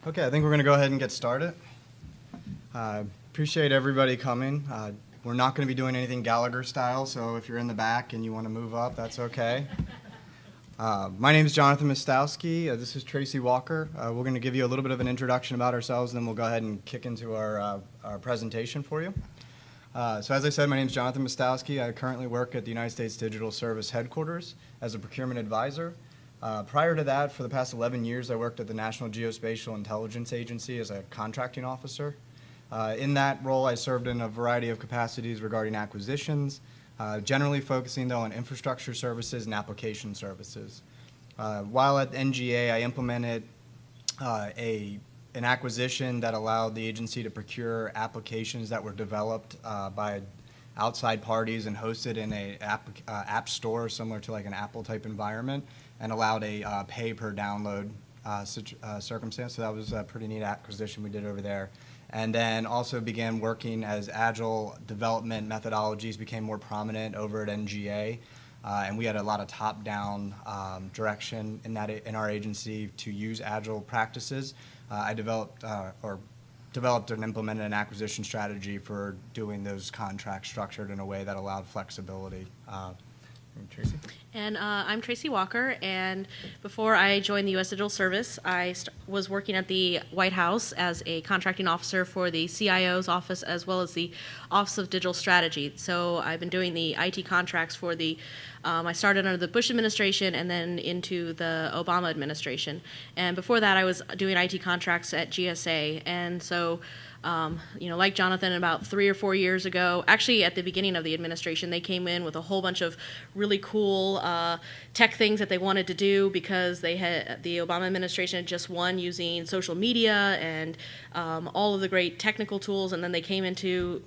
Okay, I think we're going to go ahead and get started. Appreciate everybody coming. We're not going to be doing anything Gallagher style, so if you're in the back and you want to move up, that's okay. My name is Jonathan Mostowski. This is Tracy Walker. We're going to give you a little bit of an introduction about ourselves, and then we'll go ahead and kick into our presentation for you. So as I said, my name is Jonathan Mostowski. I currently work at the United States Digital Service Headquarters as a procurement advisor. Prior to that, for the past 11 years, I worked at the National Geospatial Intelligence Agency as a contracting officer. In that role, I served in a variety of capacities regarding acquisitions, generally focusing, though, on infrastructure services and application services. While at NGA, I implemented an acquisition that allowed the agency to procure applications that were developed by outside parties and hosted in a app store similar to like an Apple-type environment, and allowed a pay-per-download circumstance. So that was a pretty neat acquisition we did over there. And then also began working as Agile development methodologies became more prominent over at NGA. And we had a lot of top-down direction in our agency to use Agile practices. I developed and implemented an acquisition strategy for doing those contracts structured in a way that allowed flexibility. Tracy? And I'm Tracy Walker, and before I joined the U.S. Digital Service, I was working at the White House as a contracting officer for the CIO's office as well as the Office of Digital Strategy. So I've been doing the IT contracts for I started under the Bush administration and then into the Obama administration. And before that, I was doing IT contracts at GSA. And so like Jonathan, about 3 or 4 years ago, actually at the beginning of the administration, they came in with a whole bunch of really cool tech things that they wanted to do because the Obama administration had just won using social media and all of the great technical tools, and then they came into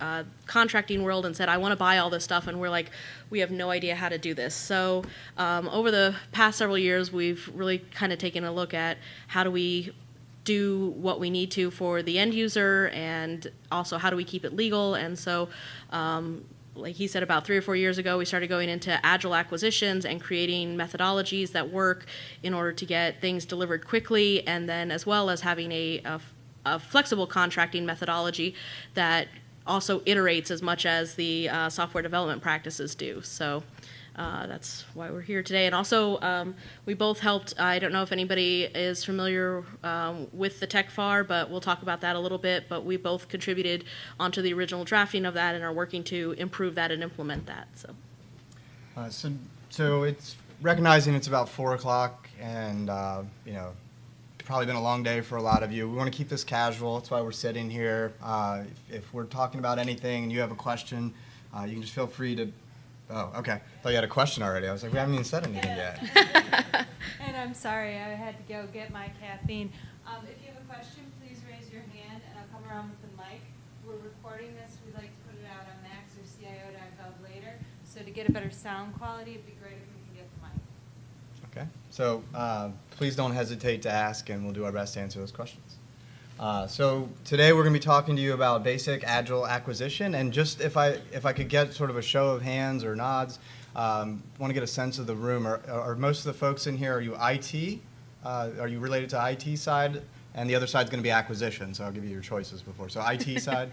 contracting world and said, I want to buy all this stuff, and we're like, we have no idea how to do this. So over the past several years, we've really kind of taken a look at how do we do what we need to for the end user, and also how do we keep it legal. And so like he said, about 3 or 4 years ago, we started going into Agile acquisitions and creating methodologies that work in order to get things delivered quickly, and then as well as having a flexible contracting methodology that also iterates as much as the software development practices do. So that's why we're here today. And also, we both helped, I don't know if anybody is familiar with the Tech FAR, but we'll talk about that a little bit, but we both contributed onto the original drafting of that and are working to improve that and implement that. So it's recognizing it's about 4 o'clock, and probably been a long day for a lot of you. We want to keep this casual. That's why we're sitting here. If we're talking about anything and you have a question, you can just feel free to. Oh, okay. I thought you had a question already. I was like, we haven't even said anything yet. And I'm sorry, I had to go get my caffeine. If you have a question, please raise your hand, and I'll come around with the mic. We're recording this. We'd like to put it out on Max or CIO.gov later. So to get a better sound quality, it'd be great if we can get the mic. Okay. So please don't hesitate to ask, and we'll do our best to answer those questions. So today we're going to be talking to you about basic Agile acquisition, and just if I could get sort of a show of hands or nods, want to get a sense of the room. Are most of the folks in here, are you IT? Are you related to IT side? And the other side's going to be acquisition, so I'll give you your choices before. So IT side?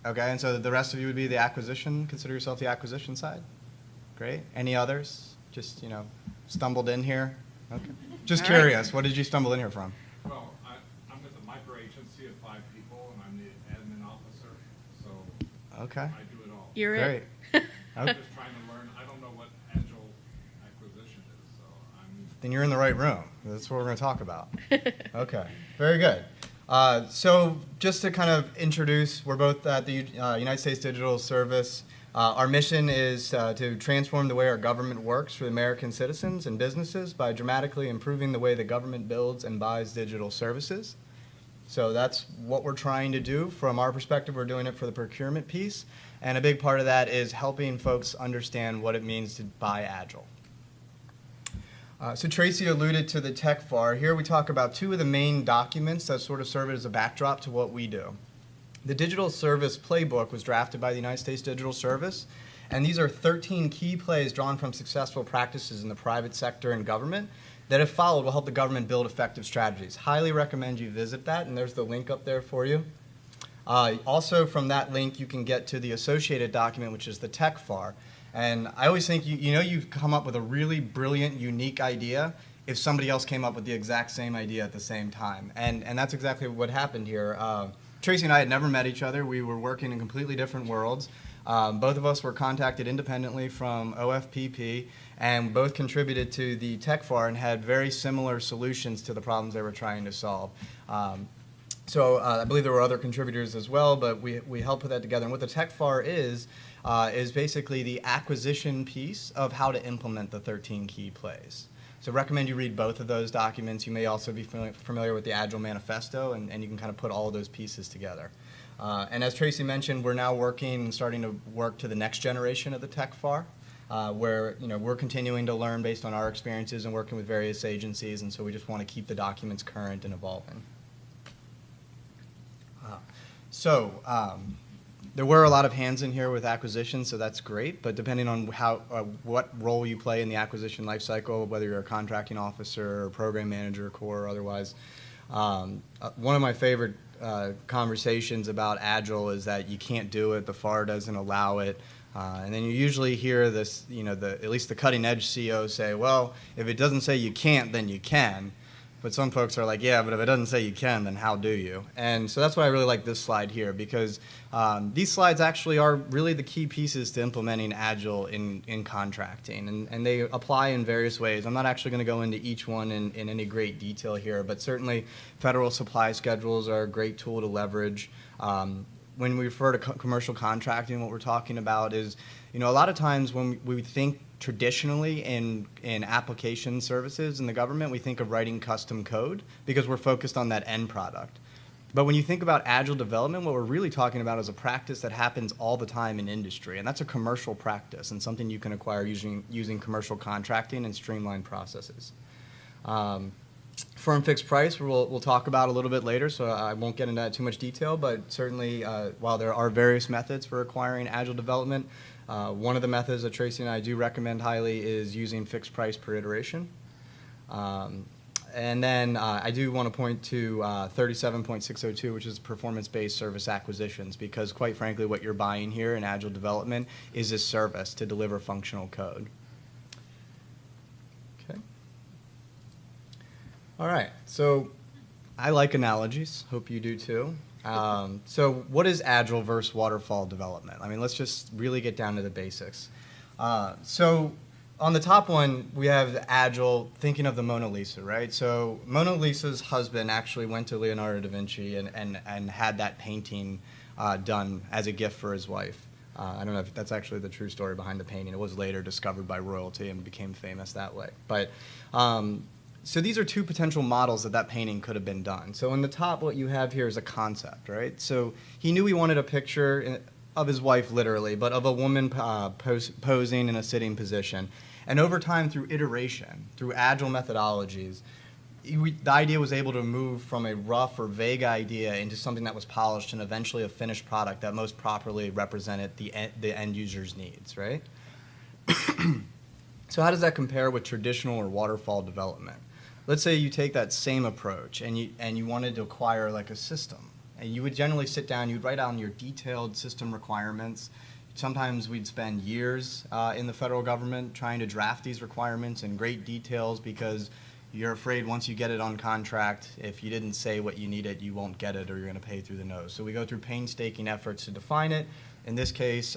Okay, and so the rest of you would be the acquisition, consider yourself the acquisition side? Great. Any others? Just, stumbled in here? Okay. Just All curious, right. What did you stumble in here from? Well, I'm with a micro agency of 5 people, and I'm the admin officer, so Okay. I do it all. You're Great. it. I'm just trying to learn. I don't know what Agile acquisition is, so I'm. Then you're in the right room. That's what we're going to talk about. Okay, very good. So just to kind of introduce, we're both at the United States Digital Service. Our mission is to transform the way our government works for American citizens and businesses by dramatically improving the way the government builds and buys digital services. So that's what we're trying to do. From our perspective, we're doing it for the procurement piece. And a big part of that is helping folks understand what it means to buy Agile. So Tracy alluded to the Tech FAR. Here we talk about 2 of the main documents that sort of serve as a backdrop to what we do. The Digital Service Playbook was drafted by the United States Digital Service, and these are 13 key plays drawn from successful practices in the private sector and government that if followed will help the government build effective strategies. Highly recommend you visit that, and there's the link up there for you. Also from that link you can get to the associated document, which is the tech FAR. And I always think you've come up with a really brilliant, unique idea if somebody else came up with the exact same idea at the same time. And that's exactly what happened here. Tracy and I had never met each other. We were working in completely different worlds. Both of us were contacted independently from OFPP, and both contributed to the tech FAR and had very similar solutions to the problems they were trying to solve. So I believe there were other contributors as well, but we helped put that together. And what the tech FAR is basically the acquisition piece of how to implement the 13 key plays. So recommend you read both of those documents. You may also be familiar with the Agile Manifesto, and you can kind of put all of those pieces together. And as Tracy mentioned, we're now starting to work to the next generation of the tech FAR, where we're continuing to learn based on our experiences and working with various agencies, and so we just want to keep the documents current and evolving. There were a lot of hands in here with acquisitions, so that's great, but depending on what role you play in the acquisition lifecycle, whether you're a contracting officer or program manager, core or otherwise, one of my favorite conversations about Agile is that you can't do it, the FAR doesn't allow it, and then you usually hear this, at least the cutting edge CEO say, well, if it doesn't say you can't, then you can. But some folks are like, yeah, but if it doesn't say you can, then how do you? And so that's why I really like this slide here, because these slides actually are really the key pieces to implementing Agile in contracting, and they apply in various ways. I'm not actually going to go into each one in any great detail here, but certainly federal supply schedules are a great tool to leverage. When we refer to commercial contracting, what we're talking about is, a lot of times when we think traditionally in application services in the government, we think of writing custom code because we're focused on that end product. But when you think about Agile development, what we're really talking about is a practice that happens all the time in industry, and that's a commercial practice and something you can acquire using commercial contracting and streamlined processes. Firm fixed price we'll talk about a little bit later, so I won't get into that too much detail, but certainly while there are various methods for acquiring Agile development, one of the methods that Tracy and I do recommend highly is using fixed price per iteration. And then I do want to point to 37.602, which is performance-based service acquisitions, because quite frankly what you're buying here in Agile development is a service to deliver functional code. Okay. All right, so I like analogies, hope you do too. So what is Agile versus waterfall development? I mean, let's just really get down to the basics. So on the top one, we have Agile, thinking of the Mona Lisa, right? So Mona Lisa's husband actually went to Leonardo da Vinci and had that painting done as a gift for his wife. I don't know if that's actually the true story behind the painting. It was later discovered by royalty and became famous that way. But so these are two potential models that painting could have been done. So in the top, what you have here is a concept, right? So he knew he wanted a picture of his wife, literally, but of a woman posing in a sitting position. And over time, through iteration, through Agile methodologies, the idea was able to move from a rough or vague idea into something that was polished and eventually a finished product that most properly represented the end user's needs, right? So how does that compare with traditional or waterfall development? Let's say you take that same approach and you wanted to acquire like a system. And you would generally sit down, you'd write down your detailed system requirements. Sometimes we'd spend years in the federal government trying to draft these requirements in great details because you're afraid once you get it on contract, if you didn't say what you needed, you won't get it or you're going to pay through the nose. So we go through painstaking efforts to define it. In this case,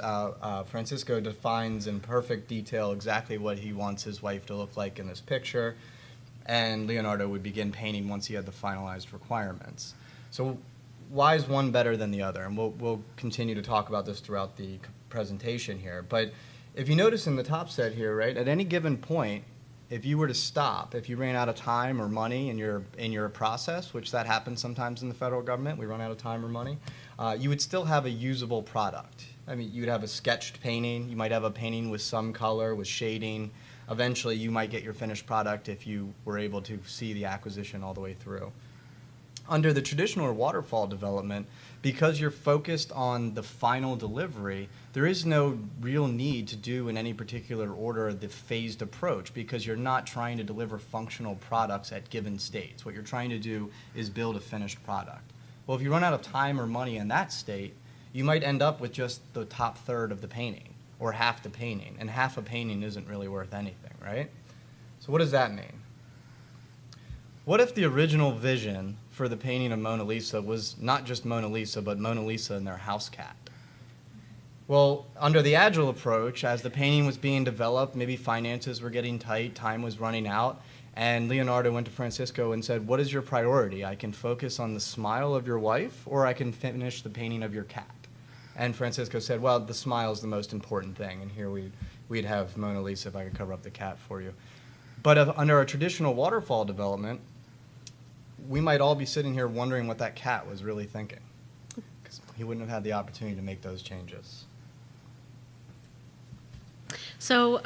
Francisco defines in perfect detail exactly what he wants his wife to look like in this picture. And Leonardo would begin painting once he had the finalized requirements. So why is one better than the other? And we'll continue to talk about this throughout the presentation here. But if you notice in the top set here, right, at any given point, if you were to stop, if you ran out of time or money in your process, which that happens sometimes in the federal government, we run out of time or money, you would still have a usable product. I mean, you'd have a sketched painting. You might have a painting with some color, with shading. Eventually, you might get your finished product if you were able to see the acquisition all the way through. Under the traditional waterfall development, because you're focused on the final delivery, there is no real need to do in any particular order the phased approach, because you're not trying to deliver functional products at given states. What you're trying to do is build a finished product. Well, if you run out of time or money in that state, you might end up with just the top third of the painting or half the painting, and half a painting isn't really worth anything, right? So what does that mean? What if the original vision for the painting of Mona Lisa was not just Mona Lisa, but Mona Lisa and their house cat? Well, under the Agile approach, as the painting was being developed, maybe finances were getting tight, time was running out, and Leonardo went to Francisco and said, what is your priority? I can focus on the smile of your wife, or I can finish the painting of your cat. And Francisco said, well, the smile is the most important thing, and here we'd have Mona Lisa if I could cover up the cat for you. But under a traditional waterfall development, we might all be sitting here wondering what that cat was really thinking, because he wouldn't have had the opportunity to make those changes. So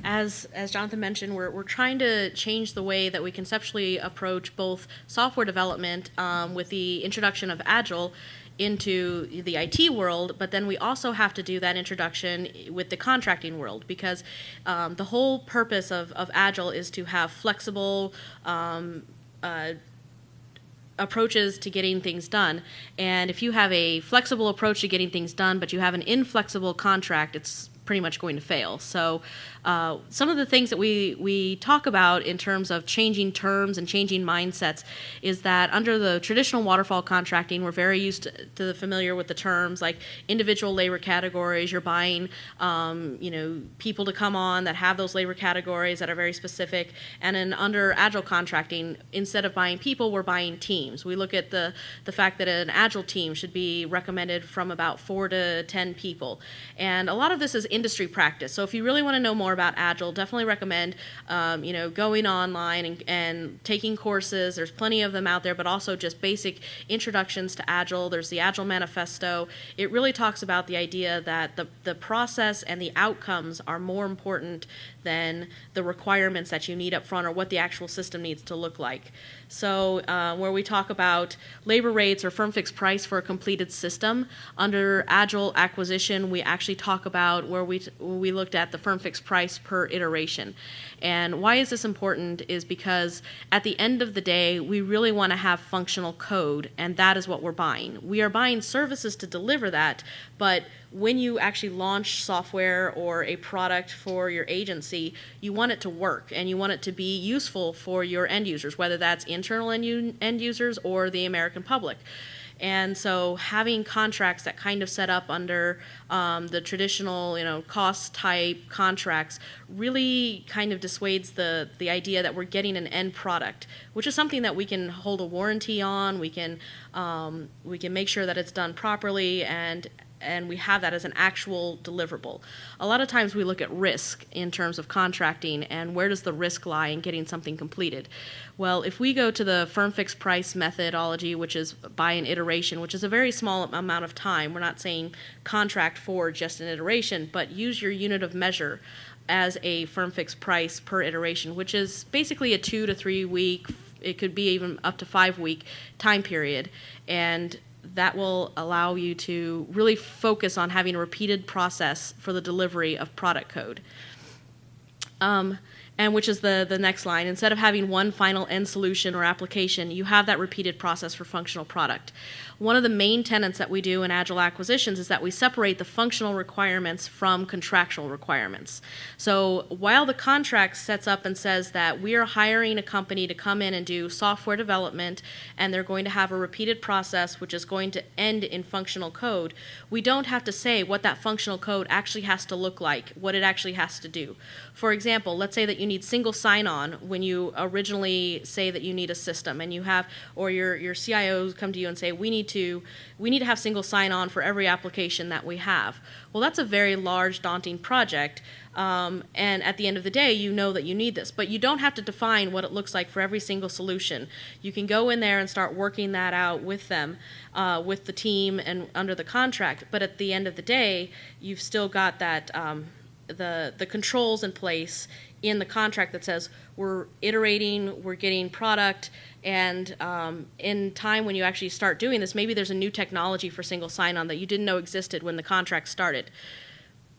as Jonathan mentioned, we're trying to change the way that we conceptually approach both software development with the introduction of Agile into the IT world, but then we also have to do that introduction with the contracting world, because the whole purpose of Agile is to have flexible approaches to getting things done. And if you have a flexible approach to getting things done, but you have an inflexible contract, it's pretty much going to fail. So some of the things that we talk about in terms of changing terms and changing mindsets is that under the traditional waterfall contracting, we're very used to familiar with the terms like individual labor categories. You're buying people to come on that have those labor categories that are very specific. And then under Agile contracting, instead of buying people, we're buying teams. We look at the fact that an Agile team should be recommended from about 4 to 10 people. And a lot of this is industry practice. So if you really want to know more about Agile, definitely recommend going online and taking courses. There's plenty of them out there, but also just basic introductions to Agile. There's the Agile Manifesto. It really talks about the idea that the process and the outcomes are more important than the requirements that you need up front or what the actual system needs to look like. So where we talk about labor rates or firm fixed price for a completed system, under Agile acquisition, we actually talk about where we looked at the firm fixed price per iteration. And why is this important is because at the end of the day, we really want to have functional code, and that is what we're buying. We are buying services to deliver that, but when you actually launch software or a product for your agency, you want it to work and you want it to be useful for your end users, whether that's internal end users or the American public. And so having contracts that kind of set up under the traditional, cost type contracts really kind of dissuades the idea that we're getting an end product, which is something that we can hold a warranty on. We can make sure that it's done properly, and we have that as an actual deliverable. A lot of times we look at risk in terms of contracting and where does the risk lie in getting something completed. Well, if we go to the firm fixed price methodology, which is by an iteration, which is a very small amount of time, we're not saying contract for just an iteration, but use your unit of measure as a firm fixed price per iteration, which is basically a 2 to 3 week, it could be even up to 5 week time period. And that will allow you to really focus on having a repeated process for the delivery of product code. And which is the next line. Instead of having one final end solution or application, you have that repeated process for functional product. One of the main tenets that we do in Agile acquisitions is that we separate the functional requirements from contractual requirements. So while the contract sets up and says that we are hiring a company to come in and do software development, and they're going to have a repeated process which is going to end in functional code, we don't have to say what that functional code actually has to look like, what it actually has to do. For example, let's say that you need single sign-on when you originally say that you need a system, and you have, or your CIOs come to you and say, we need to have single sign-on for every application that we have. Well, that's a very large, daunting project, and at the end of the day, you know that you need this, but you don't have to define what it looks like for every single solution. You can go in there and start working that out with them, with the team and under the contract, but at the end of the day, you've still got that the controls in place in the contract that says we're iterating, we're getting product, and in time when you actually start doing this, maybe there's a new technology for single sign-on that you didn't know existed when the contract started.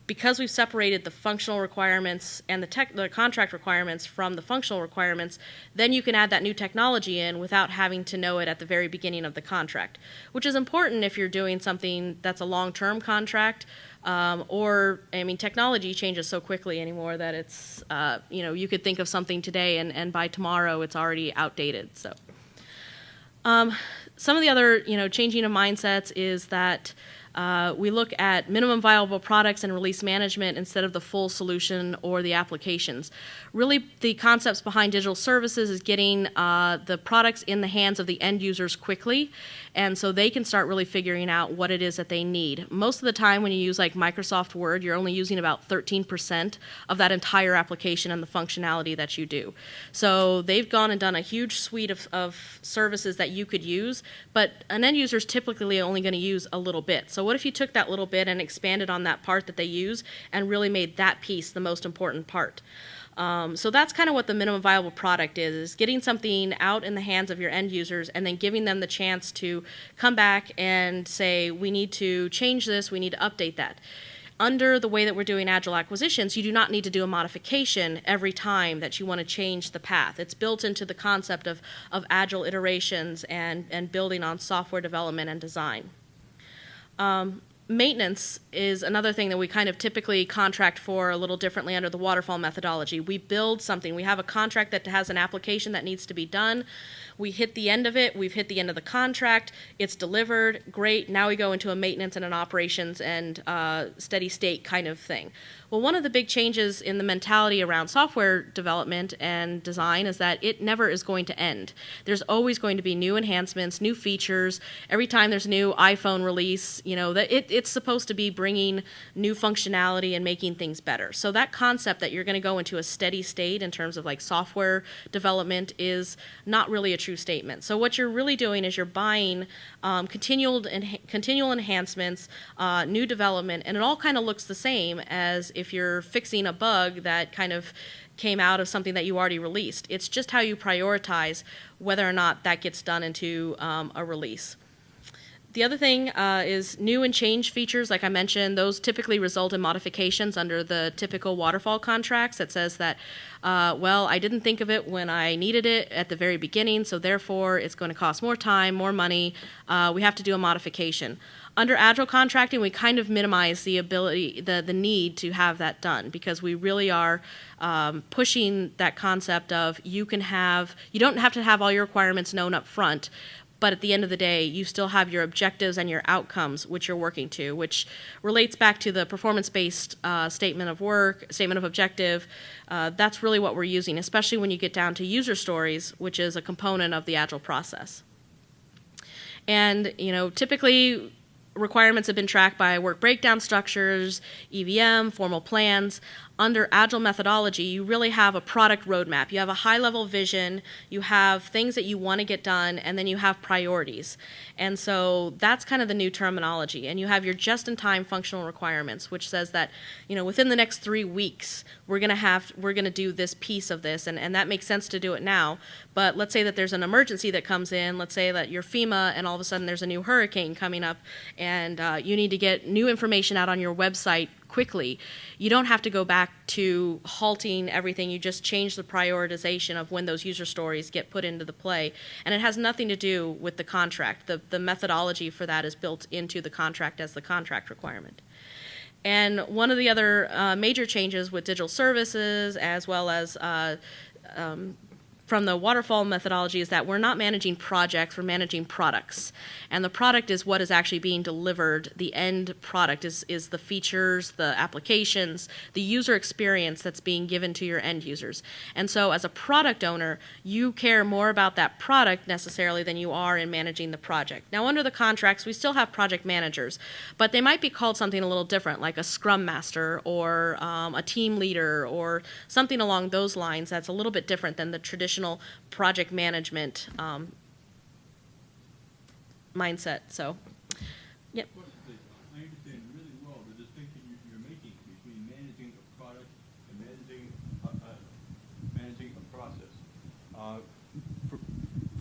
Because we've separated the functional requirements and the contract requirements from the functional requirements, then you can add that new technology in without having to know it at the very beginning of the contract, which is important if you're doing something that's a long-term contract, technology changes so quickly anymore that it's, you could think of something today and by tomorrow it's already outdated. So, some of the other, changing of mindsets is that we look at minimum viable products and release management instead of the full solution or the applications. Really, the concepts behind digital services is getting the products in the hands of the end users quickly, and so they can start really figuring out what it is that they need. Most of the time when you use like Microsoft Word, you're only using about 13% of that entire application and the functionality that you do. So they've gone and done a huge suite of services that you could use, but an end user is typically only going to use a little bit. So what if you took that little bit and expanded on that part that they use and really made that piece the most important part? So that's kind of what the minimum viable product is getting something out in the hands of your end users and then giving them the chance to come back and say, we need to change this, we need to update that. Under the way that we're doing Agile acquisitions, you do not need to do a modification every time that you want to change the path. It's built into the concept of Agile iterations and building on software development and design. Maintenance is another thing that we kind of typically contract for a little differently under the waterfall methodology. We build something. We have a contract that has an application that needs to be done. We hit the end of it. We've hit the end of the contract. It's delivered. Great. Now we go into a maintenance and an operations and steady state kind of thing. Well, one of the big changes in the mentality around software development and design is that it never is going to end. There's always going to be new enhancements, new features. Every time there's a new iPhone release, it's supposed to be bringing new functionality and making things better. So that concept that you're going to go into a steady state in terms of like software development is not really a true statement. So what you're really doing is you're buying continual enhancements, new development, and it all kind of looks the same as if you're fixing a bug that kind of came out of something that you already released. It's just how you prioritize whether or not that gets done into a release. The other thing is new and change features, like I mentioned, those typically result in modifications under the typical waterfall contracts that says that, I didn't think of it when I needed it at the very beginning, so therefore it's going to cost more time, more money, we have to do a modification. Under Agile contracting, we kind of minimize the ability, the need to have that done because we really are pushing that concept of you don't have to have all your requirements known up front, but at the end of the day, you still have your objectives and your outcomes which you're working to, which relates back to the performance-based statement of work, statement of objective. That's really what we're using, especially when you get down to user stories, which is a component of the Agile process. And, typically requirements have been tracked by work breakdown structures, EVM, formal plans. Under Agile methodology, you really have a product roadmap. You have a high-level vision, you have things that you want to get done, and then you have priorities. And so that's kind of the new terminology. And you have your just-in-time functional requirements, which says that, within the next 3 weeks, we're going to do this piece of this, and that makes sense to do it now. But let's say that there's an emergency that comes in. Let's say that you're FEMA, and all of a sudden there's a new hurricane coming up, and you need to get new information out on your website quickly. You don't have to go back to halting everything. You just change the prioritization of when those user stories get put into the play. And it has nothing to do with the contract. The methodology for that is built into the contract as the contract requirement. And one of the other major changes with digital services as well as from the waterfall methodology is that we're not managing projects, we're managing products. And the product is what is actually being delivered. The end product is the features, the applications, the user experience that's being given to your end users. And so as a product owner, you care more about that product necessarily than you are in managing the project. Now under the contracts, we still have project managers, but they might be called something a little different, like a scrum master or a team leader or something along those lines that's a little bit different than the traditional project management mindset. So, yep. I understand really well the distinction you're making between managing a product and managing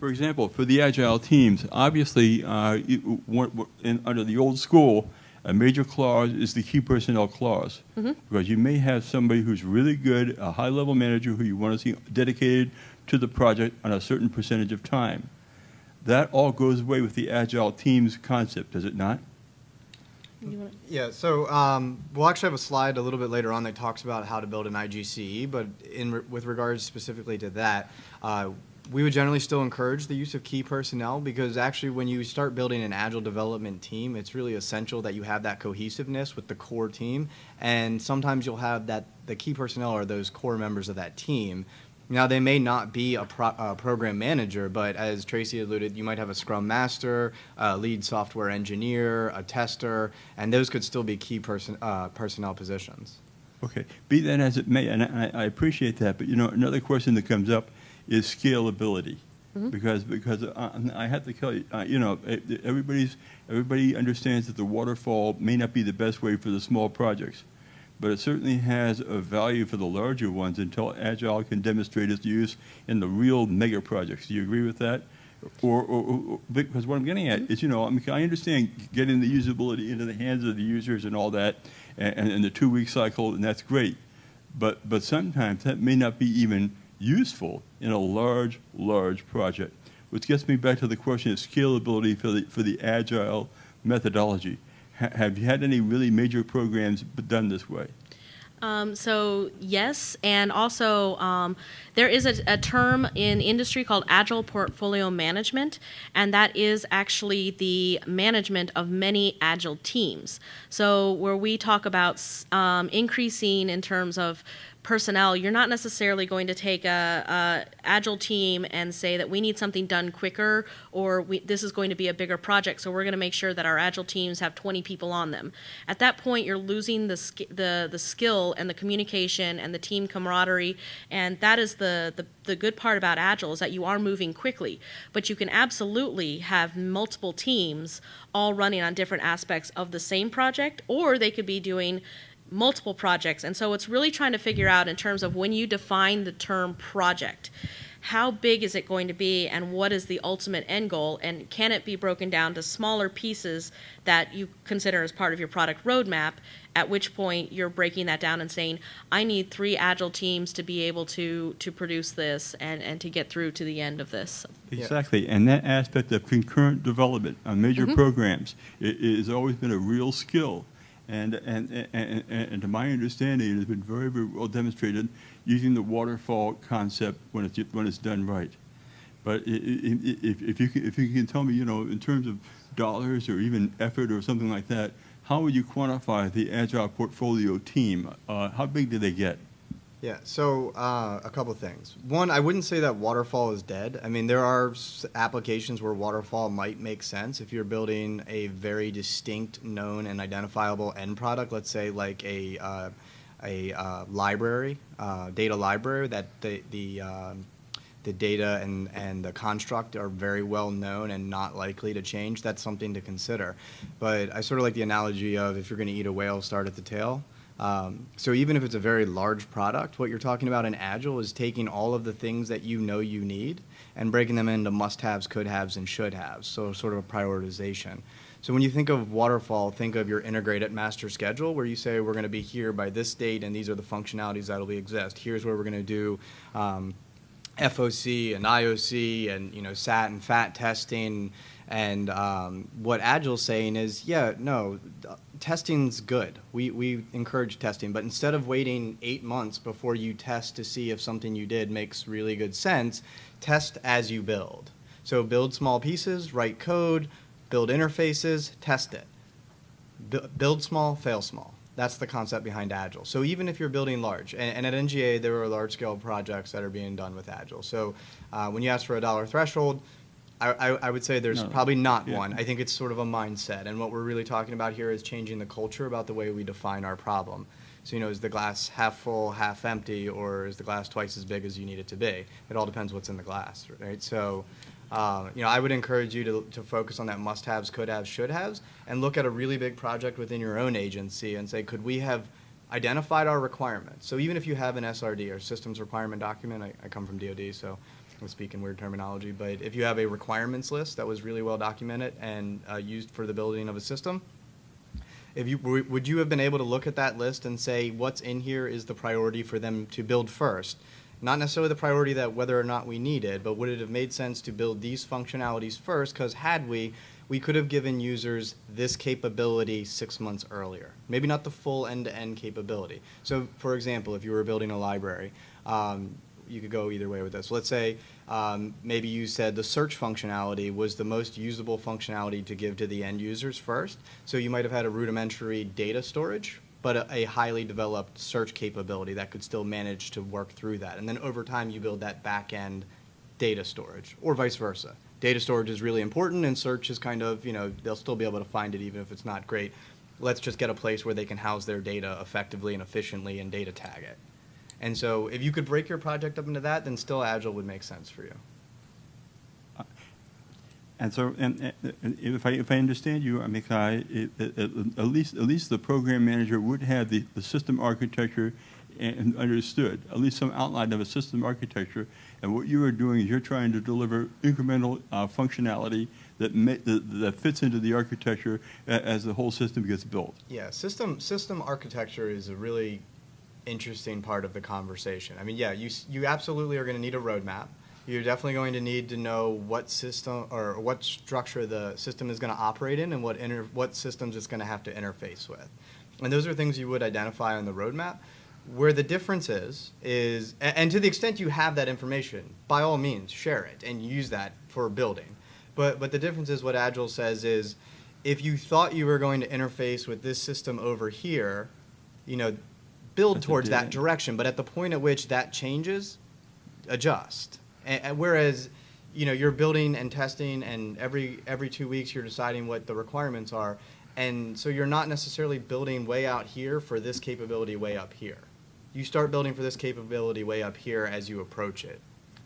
for example, for the Agile Teams, obviously, under the old school, a major clause is the key personnel clause. Because you may have somebody who's really good, a high-level manager who you want to see dedicated to the project on a certain percentage of time. That all goes away with the Agile Teams concept, does it not? Yeah, so we'll actually have a slide a little bit later on that talks about how to build an IGCE, but with regards specifically to that, we would generally still encourage the use of key personnel because actually when you start building an agile development team, it's really essential that you have that cohesiveness with the core team, and sometimes you'll have that the key personnel are those core members of that team. Now, they may not be a program manager, but as Tracy alluded, you might have a scrum master, a lead software engineer, a tester, and those could still be key personnel positions. Okay, be that as it may, and I appreciate that, but another question that comes up is scalability. Because I have to tell you, everybody understands that the waterfall may not be the best way for the small projects, but it certainly has a value for the larger ones until Agile can demonstrate its use in the real mega projects. Do you agree with that? Or because what I'm getting at is, I understand getting the usability into the hands of the users and all that, and the 2-week cycle, and that's great. But sometimes that may not be even useful in a large project, which gets me back to the question of scalability for the Agile methodology. Have you had any really major programs done this way? So yes, and also there is a term in industry called Agile Portfolio Management, and that is actually the management of many Agile teams. So where we talk about increasing in terms of personnel, you're not necessarily going to take a Agile team and say that we need something done quicker, or this is going to be a bigger project, so we're going to make sure that our Agile teams have 20 people on them. At that point, you're losing the skill and the communication and the team camaraderie, and that is the good part about Agile is that you are moving quickly, but you can absolutely have multiple teams all running on different aspects of the same project, or they could be doing multiple projects. And so it's really trying to figure out in terms of when you define the term project, how big is it going to be and what is the ultimate end goal, and can it be broken down to smaller pieces that you consider as part of your product roadmap, at which point you're breaking that down and saying, I need 3 Agile teams to be able to produce this and to get through to the end of this. Exactly, and that aspect of concurrent development on major programs has always been a real skill. And to my understanding, it has been very, very well demonstrated using the waterfall concept when it's done right. But if you can tell me, in terms of dollars or even effort or something like that, how would you quantify the Agile portfolio team? How big do they get? Yeah, so a couple things. One, I wouldn't say that waterfall is dead. I mean, there are applications where waterfall might make sense if you're building a very distinct, known, and identifiable end product. Let's say like a library, data library that the data and the construct are very well known and not likely to change. That's something to consider. But I sort of like the analogy of if you're going to eat a whale, start at the tail. So even if it's a very large product, what you're talking about in Agile is taking all of the things that you know you need and breaking them into must-haves, could-haves, and should-haves, so sort of a prioritization. So when you think of waterfall, think of your integrated master schedule where you say we're going to be here by this date and these are the functionalities that will exist. Here's where we're going to do FOC and IOC and SAT and FAT testing. And what Agile's saying is, testing's good. We encourage testing, but instead of waiting 8 months before you test to see if something you did makes really good sense, test as you build. So build small pieces, write code, build interfaces, test it. Build small, fail small. That's the concept behind Agile. So even if you're building large, and at NGA there are large-scale projects that are being done with Agile. So when you ask for a dollar threshold, I would say there's probably not one. I think it's sort of a mindset. And what we're really talking about here is changing the culture about the way we define our problem. So, is the glass half full, half empty, or is the glass twice as big as you need it to be? It all depends what's in the glass, right? So, I would encourage you to focus on that must-haves, could-haves, should-haves, and look at a really big project within your own agency and say, could we have identified our requirements? So even if you have an SRD, or Systems Requirement Document, I come from DoD, so to speak in weird terminology, but if you have a requirements list that was really well documented and used for the building of a system, would you have been able to look at that list and say what's in here is the priority for them to build first? Not necessarily the priority that whether or not we needed, but would it have made sense to build these functionalities first? Because had we could have given users this capability 6 months earlier. Maybe not the full end-to-end capability. So, for example, if you were building a library, you could go either way with this. Let's say maybe you said the search functionality was the most usable functionality to give to the end users first. So you might have had a rudimentary data storage, but a highly developed search capability that could still manage to work through that. And then over time, you build that back-end data storage, or vice versa. Data storage is really important, and search is kind of, they'll still be able to find it even if it's not great. Let's just get a place where they can house their data effectively and efficiently and data tag it. And so if you could break your project up into that, then still Agile would make sense for you. And so, and if I understand you, Amikai, at least the program manager would have the system architecture and understood, at least some outline of a system architecture. And what you are doing is you're trying to deliver incremental functionality that fits into the architecture as the whole system gets built. Yeah, system architecture is a really interesting part of the conversation. I mean, yeah, you absolutely are going to need a roadmap. You're definitely going to need to know what system or what structure the system is going to operate in and what systems it's going to have to interface with. And those are things you would identify on the roadmap. Where the difference is, and to the extent you have that information, by all means, share it and use that for building. But the difference is what Agile says is, if you thought you were going to interface with this system over here, build towards that direction. But at the point at which that changes, adjust. And whereas, you're building and testing, and every 2 weeks you're deciding what the requirements are, and so you're not necessarily building way out here for this capability way up here. You start building for this capability way up here as you approach it.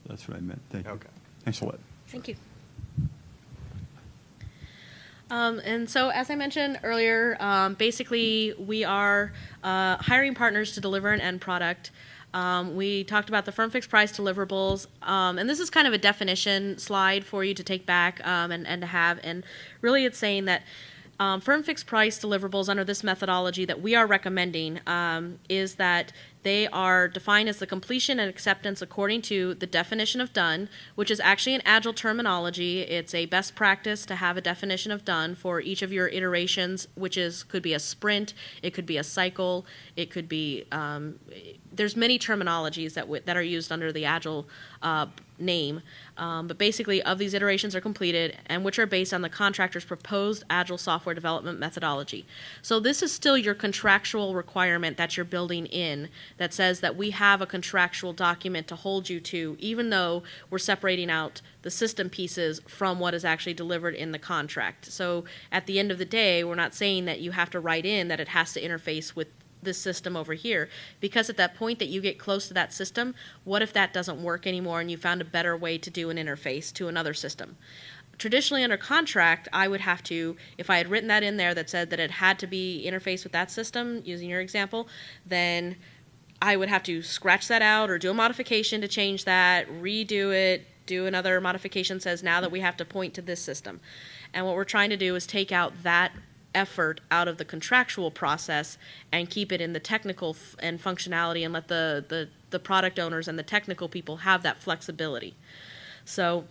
That's what I meant. Thank you. Okay. Thanks a lot. Thank you. And so, as I mentioned earlier, basically we are hiring partners to deliver an end product. We talked about the firm fixed price deliverables, and this is kind of a definition slide for you to take back and to have. And really it's saying that firm fixed price deliverables under this methodology that we are recommending is that they are defined as the completion and acceptance according to the definition of done, which is actually an Agile terminology. It's a best practice to have a definition of done for each of your iterations, which could be a sprint, it could be a cycle, it could be, there's many terminologies that are used under the Agile name, but basically of these iterations are completed and which are based on the contractor's proposed Agile software development methodology. So this is still your contractual requirement that you're building in that says that we have a contractual document to hold you to, even though we're separating out the system pieces from what is actually delivered in the contract. So at the end of the day, we're not saying that you have to write in that it has to interface with this system over here, because at that point that you get close to that system, what if that doesn't work anymore and you found a better way to do an interface to another system? Traditionally under contract, I would have to, if I had written that in there that said that it had to be interfaced with that system, using your example, then I would have to scratch that out or do a modification to change that, redo it, do another modification says now that we have to point to this system. And what we're trying to do is take out that effort out of the contractual process and keep it in the technical and functionality and let the product owners and the technical people have that flexibility. So,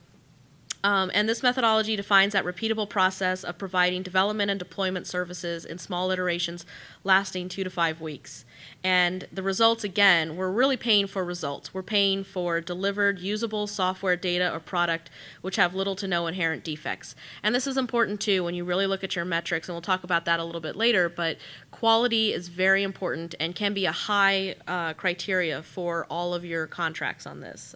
and this methodology defines that repeatable process of providing development and deployment services in small iterations lasting 2 to 5 weeks. And the results, again, we're really paying for results. We're paying for delivered, usable software, data, or product which have little to no inherent defects. And this is important, too, when you really look at your metrics, and we'll talk about that a little bit later, but quality is very important and can be a high criteria for all of your contracts on this.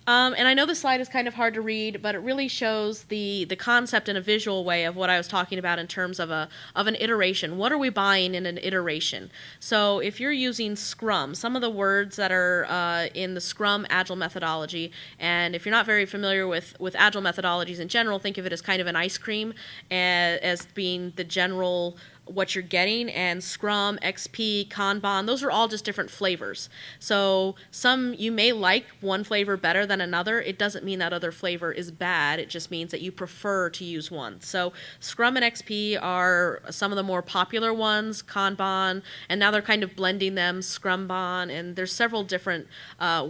And I know this slide is kind of hard to read, but it really shows the concept in a visual way of what I was talking about in terms of an iteration. What are we buying in an iteration? So if you're using Scrum, some of the words that are in the Scrum Agile methodology, and if you're not very familiar with Agile methodologies in general, think of it as kind of an ice cream as being the general what you're getting, and Scrum, XP, Kanban, those are all just different flavors. So you may like one flavor better than another. It doesn't mean that other flavor is bad. It just means that you prefer to use one. So Scrum and XP are some of the more popular ones, Kanban, and now they're kind of blending them, Scrumban, and there's several different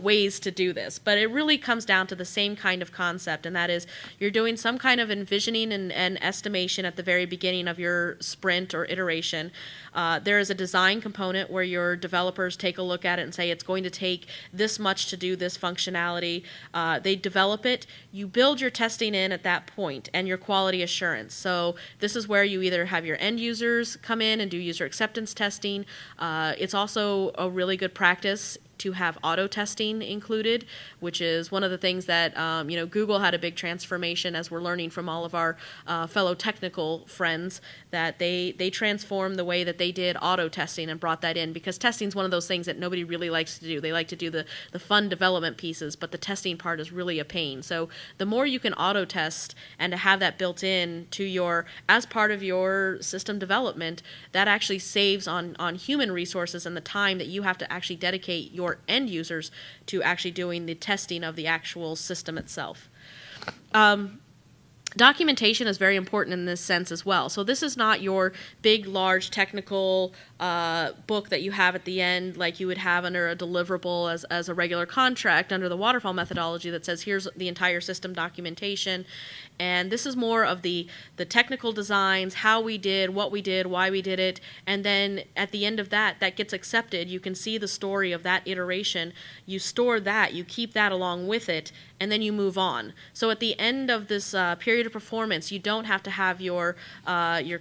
ways to do this. But it really comes down to the same kind of concept, and that is you're doing some kind of envisioning and estimation at the very beginning of your sprint or iteration. There is a design component where your developers take a look at it and say it's going to take this much to do this functionality. They develop it. You build your testing in at that point and your quality assurance. So this is where you either have your end users come in and do user acceptance testing. It's also a really good practice to have auto testing included, which is one of the things that Google had a big transformation, as we're learning from all of our fellow technical friends, that they transformed the way that they did auto testing and brought that in, because testing is one of those things that nobody really likes to do. They like to do the fun development pieces, but the testing part is really a pain. So the more you can auto test and to have that built in to as part of your system development, that actually saves on human resources and the time that you have to actually dedicate your end users to actually doing the testing of the actual system itself. Documentation is very important in this sense as well. So this is not your big, large technical book that you have at the end like you would have under a deliverable as a regular contract under the waterfall methodology that says here's the entire system documentation. And this is more of the technical designs, how we did, what we did, why we did it, and then at the end of that gets accepted. You can see the story of that iteration. You store that, you keep that along with it, and then you move on. So at the end of this period of performance, you don't have to have your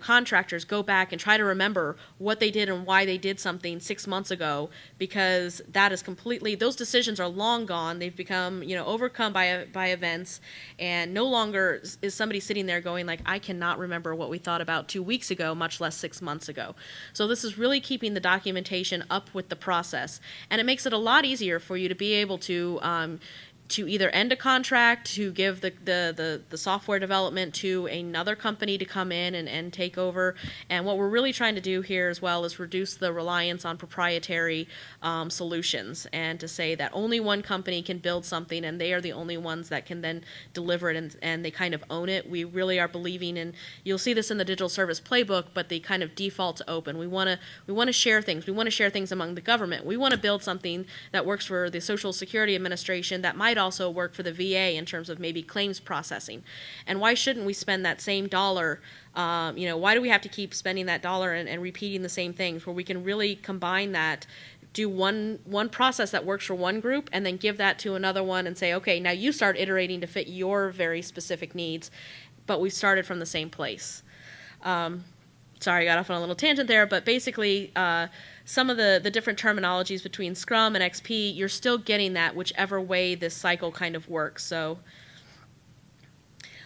contractors go back and try to remember what they did and why they did something 6 months ago, because that is those decisions are long gone. They've become overcome by events, and no longer is somebody sitting there going like, I cannot remember what we thought about 2 weeks ago, much less 6 months ago. So this is really keeping the documentation up with the process, and it makes it a lot easier for you to be able to either end a contract, to give the software development to another company to come in and take over. And what we're really trying to do here as well is reduce the reliance on proprietary solutions, and to say that only one company can build something and they are the only ones that can then deliver it, and they kind of own it. We really are believing in, you'll see this in the digital service playbook, but the kind of default to open. We want to share things. We want to share things among the government. We want to build something that works for the Social Security Administration that might also work for the VA in terms of maybe claims processing. And why shouldn't we spend that same dollar? Why do we have to keep spending that dollar and repeating the same things, where we can really combine that, do one process that works for one group, and then give that to another one and say, okay, now you start iterating to fit your very specific needs, but we started from the same place. Sorry, I got off on a little tangent there, but basically some of the different terminologies between Scrum and XP, you're still getting that whichever way this cycle kind of works. So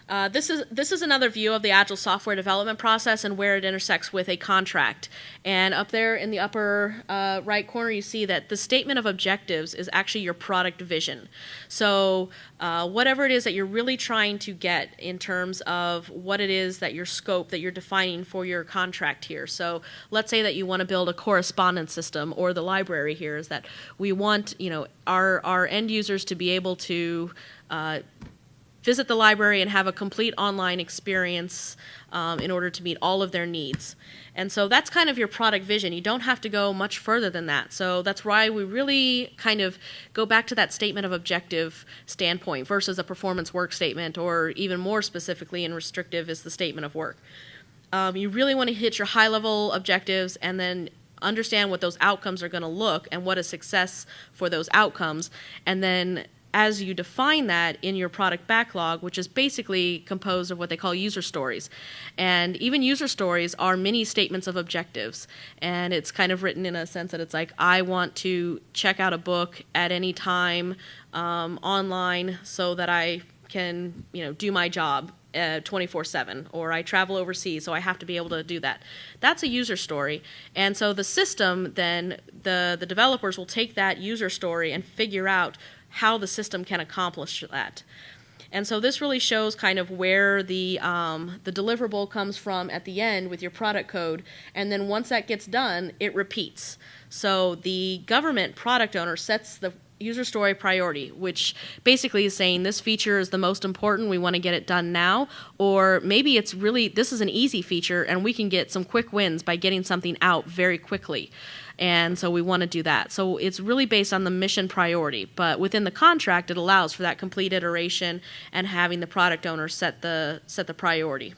this is another view of the Agile software development process and where it intersects with a contract. And up there in the upper right corner, you see that the statement of objectives is actually your product vision. So whatever it is that you're really trying to get in terms of what it is that your scope that you're defining for your contract here. So let's say that you want to build a correspondence system, or the library here is that we want our end users to be able to visit the library and have a complete online experience in order to meet all of their needs. And so that's kind of your product vision. You don't have to go much further than that. So that's why we really kind of go back to that statement of objective standpoint versus a performance work statement, or even more specifically and restrictive is the statement of work. You really want to hit your high-level objectives and then understand what those outcomes are going to look and what is success for those outcomes. And then as you define that in your product backlog, which is basically composed of what they call user stories. And even user stories are mini statements of objectives. And it's kind of written in a sense that it's like, I want to check out a book at any time online so that I can do my job 24/7, or I travel overseas, so I have to be able to do that. That's a user story. And so the system, then, the developers will take that user story and figure out how the system can accomplish that. And so this really shows kind of where the deliverable comes from at the end with your product code. And then once that gets done, it repeats. So the government product owner sets the user story priority, which basically is saying this feature is the most important, we want to get it done now, or maybe it's really, this is an easy feature and we can get some quick wins by getting something out very quickly. And so we want to do that. So it's really based on the mission priority, but within the contract it allows for that complete iteration and having the product owner set the priority.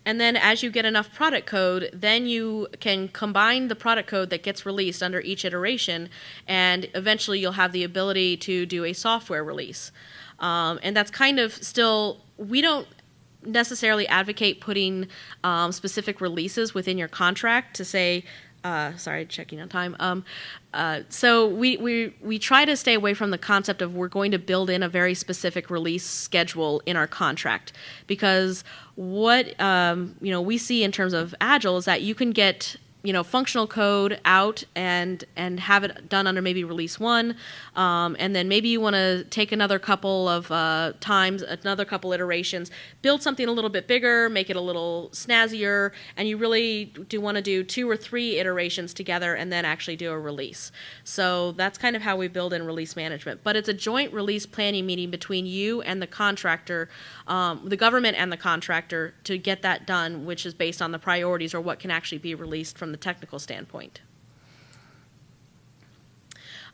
And then as you get enough product code, then you can combine the product code that gets released under each iteration, and eventually you'll have the ability to do a software release. And that's kind of still, we don't necessarily advocate putting specific releases within your contract to say, sorry, checking on time. So we try to stay away from the concept of we're going to build in a very specific release schedule in our contract, because what we see in terms of Agile is that you can get functional code out and have it done under maybe release 1, and then maybe you want to take another couple of times, another couple iterations, build something a little bit bigger, make it a little snazzier, and you really do want to do 2 or 3 iterations together and then actually do a release. So that's kind of how we build in release management. But it's a joint release planning meeting between you and the contractor, the government and the contractor, to get that done, which is based on the priorities or what can actually be released from the technical standpoint.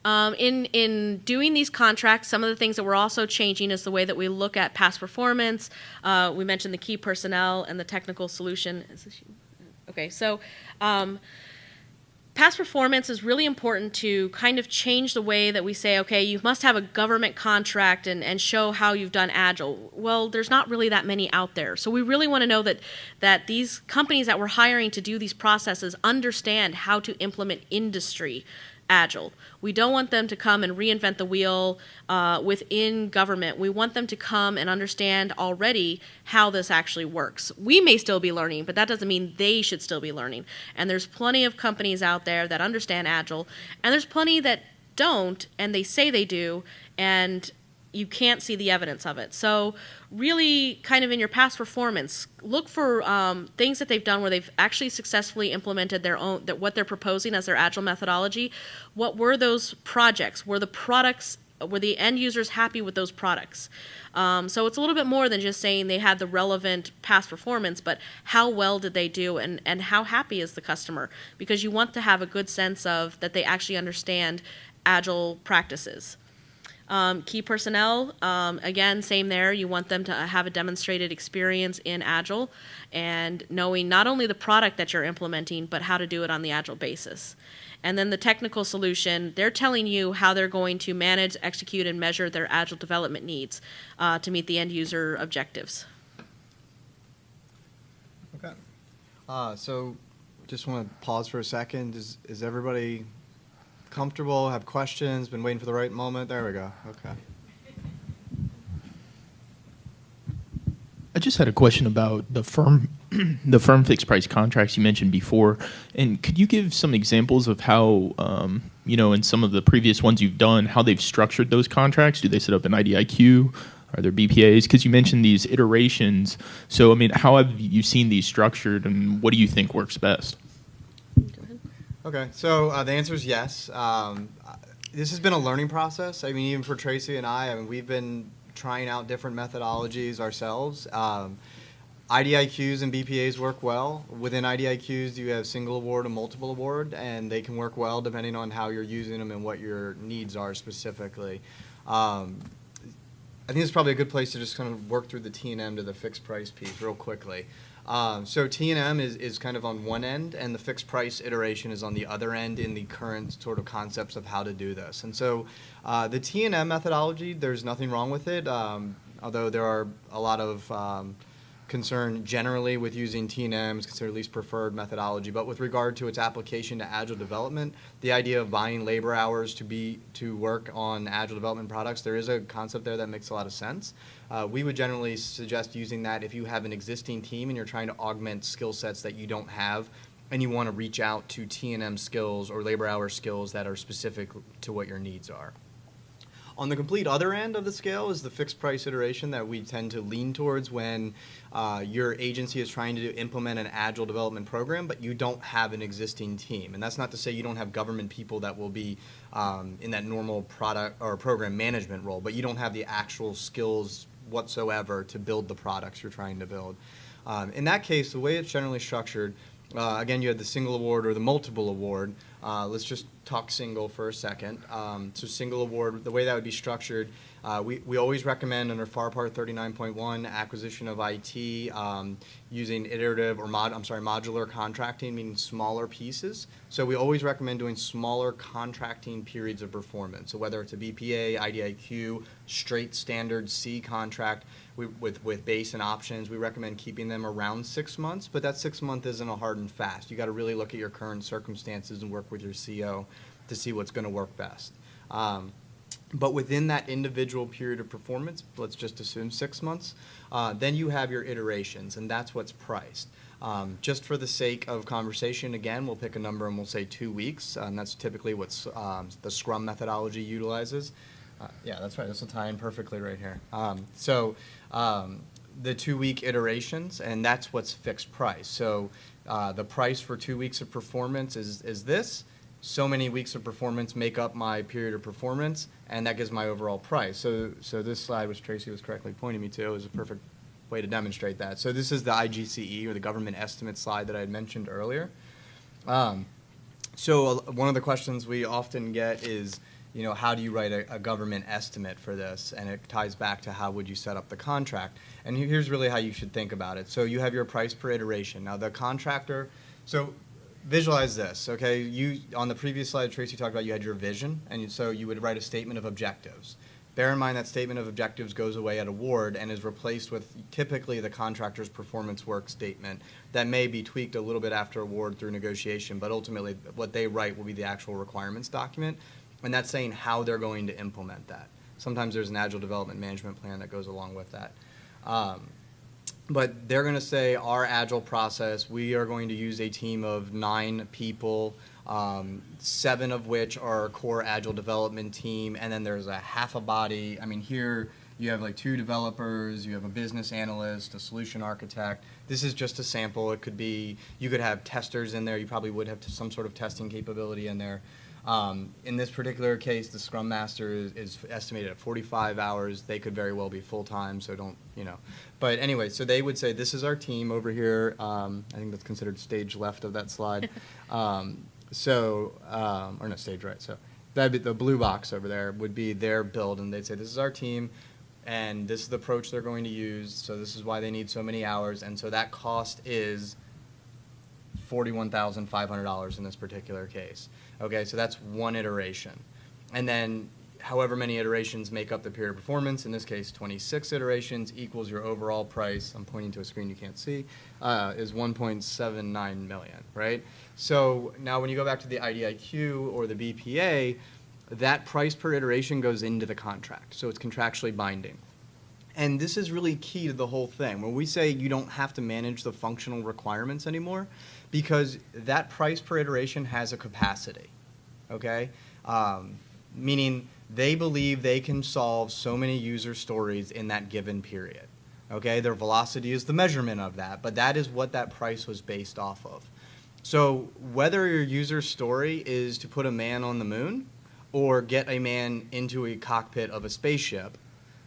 In doing these contracts, some of the things that we're also changing is the way that we look at past performance. We mentioned the key personnel and the technical solution. Okay, so past performance is really important to kind of change the way that we say, okay, you must have a government contract and show how you've done Agile. Well, there's not really that many out there. So we really want to know that these companies that we're hiring to do these processes understand how to implement industry Agile. We don't want them to come and reinvent the wheel within government. We want them to come and understand already how this actually works. We may still be learning, but that doesn't mean they should still be learning. And there's plenty of companies out there that understand Agile, and there's plenty that don't, and they say they do, and you can't see the evidence of it. So really, kind of in your past performance, look for things that they've done where they've actually successfully implemented their own, what they're proposing as their Agile methodology. What were those projects? Were the end users happy with those products? So it's a little bit more than just saying they had the relevant past performance, but how well did they do, and how happy is the customer? Because you want to have a good sense of that they actually understand Agile practices. Key personnel, again, same there. You want them to have a demonstrated experience in Agile and knowing not only the product that you're implementing, but how to do it on the Agile basis. And then the technical solution, they're telling you how they're going to manage, execute, and measure their Agile development needs to meet the end user objectives. Okay. So just want to pause for a second. Is everybody comfortable, have questions, been waiting for the right moment? There we go. Okay. I just had a question about the firm fixed price contracts you mentioned before. And could you give some examples of how, in some of the previous ones you've done, how they've structured those contracts? Do they set up an IDIQ? Are there BPAs? Because you mentioned these iterations. So, how have you seen these structured, and what do you think works best? Okay, so the answer is yes. This has been a learning process. Even for Tracy and we've been trying out different methodologies ourselves. IDIQs and BPAs work well. Within IDIQs, you have single award and multiple award, and they can work well depending on how you're using them and what your needs are specifically. I think it's probably a good place to just kind of work through the T&M to the fixed price piece real quickly. So T&M is kind of on one end, and the fixed price iteration is on the other end in the current sort of concepts of how to do this. And so the T&M methodology, there's nothing wrong with it, although there are a lot of concern generally with using T&M. It's considered least preferred methodology. But with regard to its application to Agile development, the idea of buying labor hours to work on Agile development products, there is a concept there that makes a lot of sense. We would generally suggest using that if you have an existing team and you're trying to augment skill sets that you don't have, and you want to reach out to T&M skills or labor hour skills that are specific to what your needs are. On the complete other end of the scale is the fixed price iteration that we tend to lean towards when your agency is trying to implement an agile development program, but you don't have an existing team. And that's not to say you don't have government people that will be in that normal product or program management role, but you don't have the actual skills whatsoever to build the products you're trying to build. In that case, the way it's generally structured, again, you had the single award or the multiple award. Let's just talk single for a second. So single award, the way that would be structured, we always recommend under FAR Part 39.1 acquisition of IT using iterative or modular contracting, meaning smaller pieces. So we always recommend doing smaller contracting periods of performance. So whether it's a BPA, IDIQ, straight standard C contract with base and options, we recommend keeping them around 6 months, but that 6 month isn't a hard and fast. You got to really look at your current circumstances and work with your CO to see what's going to work best. But within that individual period of performance, let's just assume 6 months, then you have your iterations, and that's what's priced. Just for the sake of conversation, again, we'll pick a number and we'll say 2 weeks, and that's typically what the Scrum methodology utilizes. Yeah, that's right. This will tie in perfectly right here. The 2 week iterations, and that's what's fixed price. So the price for 2 weeks of performance is this. So many weeks of performance make up my period of performance, and that gives my overall price. So this slide, which Tracy was correctly pointing me to, is a perfect way to demonstrate that. So this is the IGCE, or the government estimate slide that I had mentioned earlier. So one of the questions we often get is, how do you write a government estimate for this? And it ties back to how would you set up the contract. And here's really how you should think about it. So you have your price per iteration. Now the contractor, so visualize this, okay? On the previous slide, Tracy talked about you had your vision, and so you would write a statement of objectives. Bear in mind that statement of objectives goes away at award and is replaced with typically the contractor's performance work statement that may be tweaked a little bit after award through negotiation, but ultimately what they write will be the actual requirements document, and that's saying how they're going to implement that. Sometimes there's an Agile development management plan that goes along with that. But they're going to say our Agile process, we are going to use a team of 9 people, 7 of which are our core Agile development team, and then there's a half a body. I mean, here you have like 2 developers, you have a business analyst, a solution architect. This is just a sample. It could be, you could have testers in there. You probably would have some sort of testing capability in there. In this particular case, the Scrum Master is estimated at 45 hours. They could very well be full-time, so don't, But anyway, so they would say, this is our team over here. I think that's considered stage left of that slide. Or no, stage right. So that'd be the blue box over there would be their build, and they'd say, this is our team, and this is the approach they're going to use, so this is why they need so many hours, and so that cost is $41,500 in this particular case. Okay, so that's one iteration. And then however many iterations make up the period of performance, in this case 26 iterations equals your overall price, I'm pointing to a screen you can't see, is $1.79 million, right? So now when you go back to the IDIQ or the BPA, that price per iteration goes into the contract, so it's contractually binding. And this is really key to the whole thing. When we say you don't have to manage the functional requirements anymore, because that price per iteration has a capacity, okay? Meaning they believe they can solve so many user stories in that given period, okay? Their velocity is the measurement of that, but that is what that price was based off of. So whether your user story is to put a man on the moon or get a man into a cockpit of a spaceship,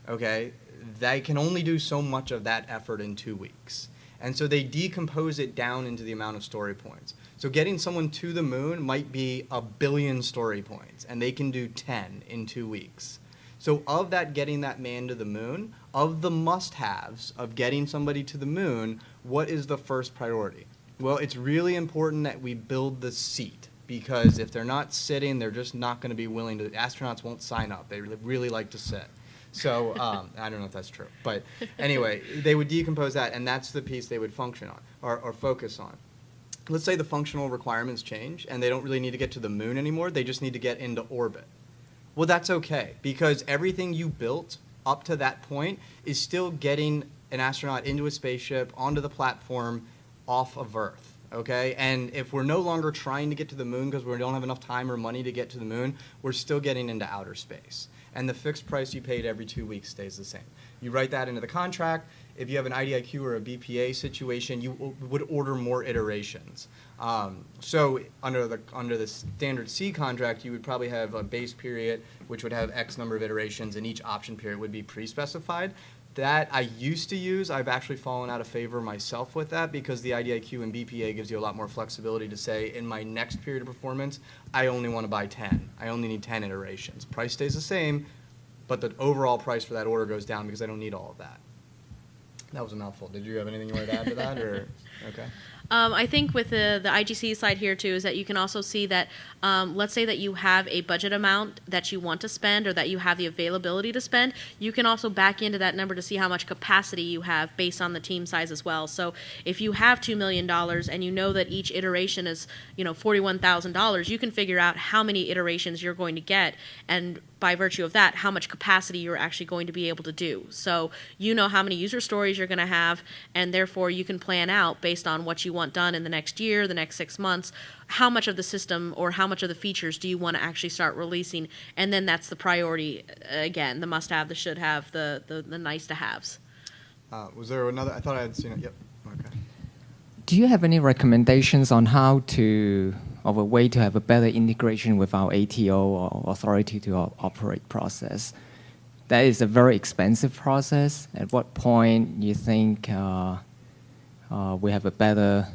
okay, they can only do so much of that effort in 2 weeks. And so they decompose it down into the amount of story points. So getting someone to the moon might be 1 billion story points, and they can do 10 in 2 weeks. So of that getting that man to the moon, of the must-haves of getting somebody to the moon, what is the first priority? Well, it's really important that we build the seat, because if they're not sitting, they're just not going to be willing to, astronauts won't sign up. They really like to sit. So I don't know if that's true. But anyway, they would decompose that, and that's the piece they would function on or focus on. Let's say the functional requirements change, and they don't really need to get to the moon anymore. They just need to get into orbit. Well, that's okay, because everything you built up to that point is still getting an astronaut into a spaceship, onto the platform, off of Earth. Okay, and if we're no longer trying to get to the moon because we don't have enough time or money to get to the moon, we're still getting into outer space. and the fixed price you paid every 2 weeks stays the same. You write that into the contract. If you have an IDIQ or a BPA situation, you would order more iterations. So under the standard C contract, you would probably have a base period, which would have X number of iterations, and each option period would be pre-specified. That I used to use. I've actually fallen out of favor myself with that because the IDIQ and BPA gives you a lot more flexibility to say, in my next period of performance, I only want to buy 10. I only need 10 iterations. Price stays the same, but the overall price for that order goes down because I don't need all of that. That was a mouthful. Did you have anything you wanted to add to that? Or okay. I think with the IGC side here too is that you can also see that let's say that you have a budget amount that you want to spend or that you have the availability to spend, you can also back into that number to see how much capacity you have based on the team size as well. So if you have $2 million and you know that each iteration is $41,000, you can figure out how many iterations you're going to get, and by virtue of that, how much capacity you're actually going to be able to do. So you know how many user stories you're going to have, and therefore you can plan out based on what you want done in the next year, the next 6 months, how much of the system or how much of the features do you want to actually start releasing, and then that's the priority, again, the must-have, the should-have, the nice-to-haves. Was there another? I thought I had seen it. Yep. Okay. Do you have any recommendations on how to, of a way to have a better integration with our ATO or authority to operate process? That is a very expensive process. At what point you think we have a better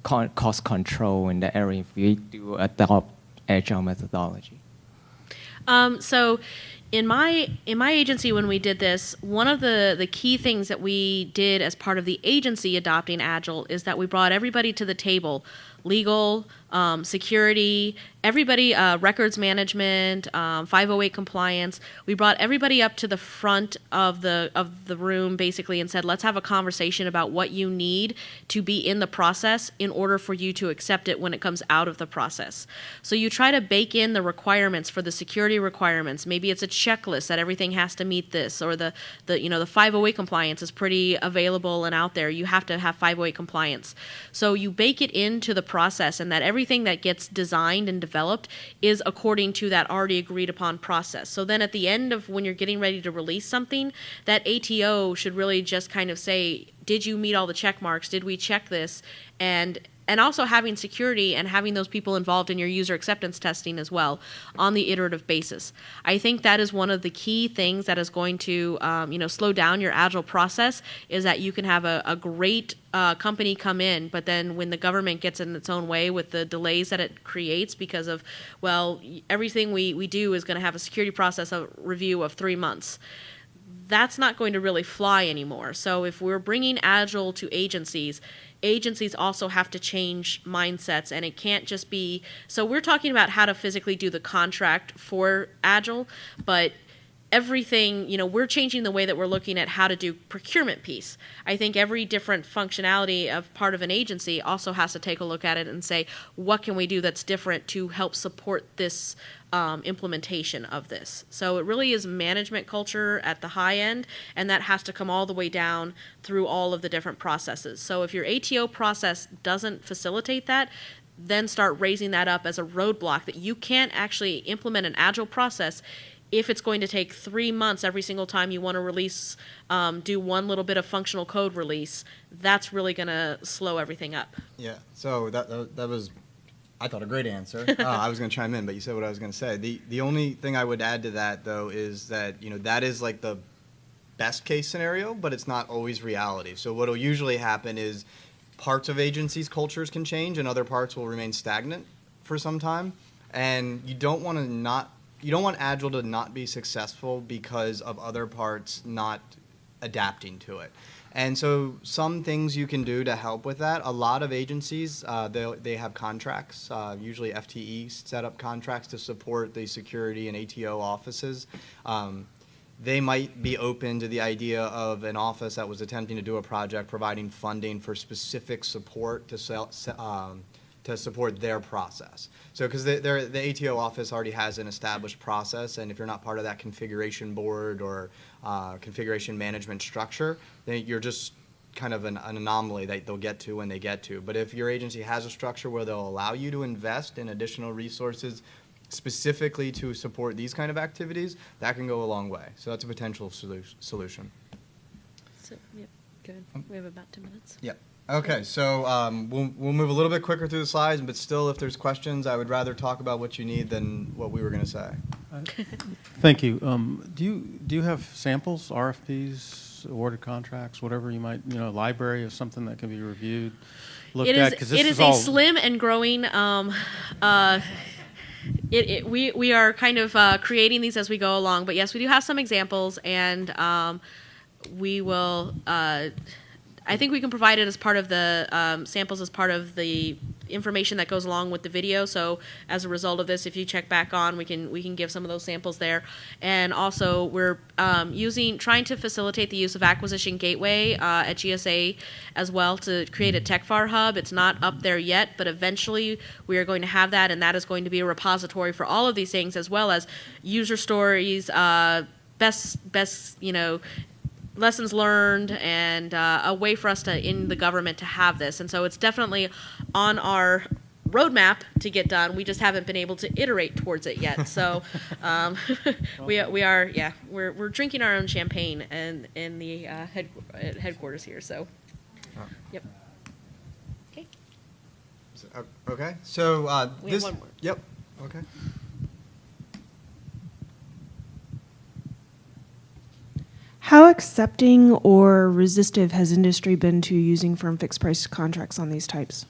cost control in the area if we do adopt Agile methodology? So in my agency, when we did this, one of the key things that we did as part of the agency adopting Agile is that we brought everybody to the table: legal, security, everybody, records management, 508 compliance. We brought everybody up to the front of the room basically and said, let's have a conversation about what you need to be in the process in order for you to accept it when it comes out of the process. So you try to bake in the requirements for the security requirements. Maybe it's a checklist that everything has to meet this, or the 508 compliance is pretty available and out there. You have to have 508 compliance. So you bake it into the process, and that everything that gets designed and developed is according to that already agreed upon process. So then at the end of when you're getting ready to release something, that ATO should really just kind of say, did you meet all the check marks? Did we check this? And also having security and having those people involved in your user acceptance testing as well on the iterative basis. I think that is one of the key things that is going to slow down your Agile process, is that you can have a great company come in, but then when the government gets in its own way with the delays that it creates because of, well, everything we do is going to have a security process review of 3 months. That's not going to really fly anymore. So if we're bringing Agile to agencies also have to change mindsets, and it can't just be, so we're talking about how to physically do the contract for Agile, but everything, we're changing the way that we're looking at how to do procurement piece. I think every different functionality of part of an agency also has to take a look at it and say, what can we do that's different to help support this implementation of this? So it really is management culture at the high end, and that has to come all the way down through all of the different processes. So if your ATO process doesn't facilitate that, then start raising that up as a roadblock that you can't actually implement an Agile process if it's going to take 3 months every single time you want to release, do one little bit of functional code release. That's really going to slow everything up. Yeah. So that was, I thought, a great answer. I was going to chime in, but you said what I was going to say. The only thing I would add to that, though, is that that is like the best case scenario, but it's not always reality. So what will usually happen is parts of agencies' cultures can change, and other parts will remain stagnant for some time. And you don't want Agile to not be successful because of other parts not adapting to it. And so some things you can do to help with that. A lot of agencies, they have contracts, usually FTE set up contracts to support the security and ATO offices. They might be open to the idea of an office that was attempting to do a project providing funding for specific support to support their process. So because the ATO office already has an established process, and if you're not part of that configuration board or configuration management structure, then you're just kind of an anomaly that they'll get to when they get to. But if your agency has a structure where they'll allow you to invest in additional resources specifically to support these kind of activities, that can go a long way. So that's a potential solution. So, yep, good. We have about 10 minutes. Yep. Okay, so we'll move a little bit quicker through the slides, but still, if there's questions, I would rather talk about what you need than what we were going to say. Thank you. Do you have samples, RFPs, awarded contracts, whatever you might, library of something that can be reviewed, looked It at? is, 'Cause this it is all a slim and growing. We are kind of creating these as we go along, but yes, we do have some examples, and we will. I think we can provide it as part of the samples as part of the information that goes along with the video. So as a result of this, if you check back on, we can give some of those samples there. And also we're trying to facilitate the use of Acquisition Gateway at GSA as well to create a TechFAR hub. It's not up there yet, but eventually we are going to have that, and that is going to be a repository for all of these things, as well as user stories, best lessons learned, and a way for us in the government to have this. And so it's definitely on our roadmap to get done. We just haven't been able to iterate towards it yet. So we're drinking our own champagne and in the headquarters here. So, yep. Okay. Okay. So We this. have one more. Yep. Okay. How accepting or resistive has industry been to using firm fixed price contracts on these types?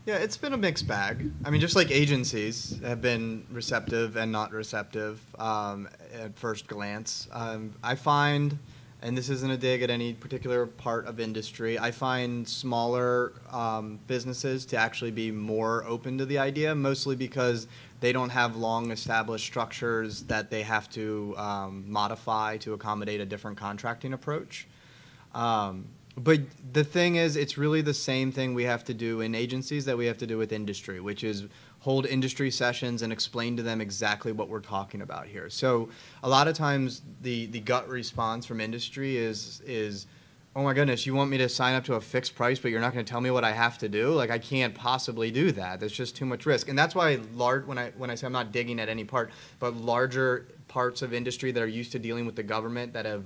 Yeah, it's been a mixed bag. I mean, just like agencies have been receptive and not receptive at first glance. I find, and this isn't a dig at any particular part of industry, I find smaller businesses to actually be more open to the idea, mostly because they don't have long established structures that they have to modify to accommodate a different contracting approach. But the thing is, it's really the same thing we have to do in agencies that we have to do with industry, which is hold industry sessions and explain to them exactly what we're talking about here. So a lot of times the gut response from industry is, oh my goodness, you want me to sign up to a fixed price, but you're not going to tell me what I have to do? Like, I can't possibly do that. There's just too much risk. And that's why when I say I'm not digging at any part, but larger parts of industry that are used to dealing with the government that have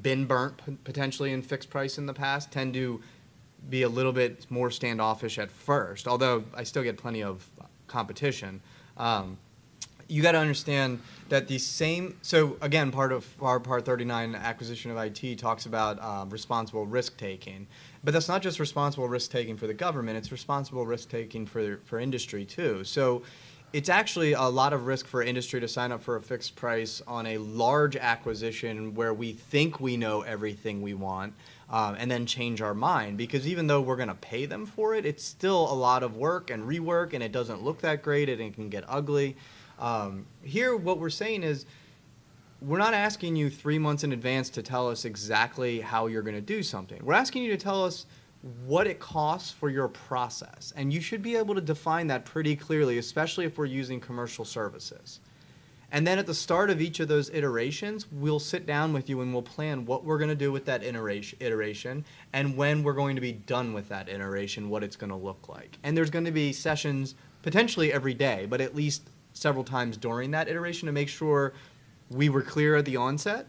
been burnt potentially in fixed price in the past tend to be a little bit more standoffish at first, although I still get plenty of competition. You got to understand that so again, part of our Part 39 acquisition of IT talks about responsible risk taking, but that's not just responsible risk taking for the government, it's responsible risk taking for industry too. So it's actually a lot of risk for industry to sign up for a fixed price on a large acquisition where we think we know everything we want, and then change our mind, because even though we're going to pay them for it, it's still a lot of work and rework, and it doesn't look that great, and it can get ugly. Here, what we're saying is, we're not asking you 3 months in advance to tell us exactly how you're going to do something. We're asking you to tell us what it costs for your process. And you should be able to define that pretty clearly, especially if we're using commercial services. And then at the start of each of those iterations, we'll sit down with you and we'll plan what we're going to do with that iteration and when we're going to be done with that iteration, what it's going to look like. And there's going to be sessions potentially every day, but at least several times during that iteration to make sure we were clear at the onset,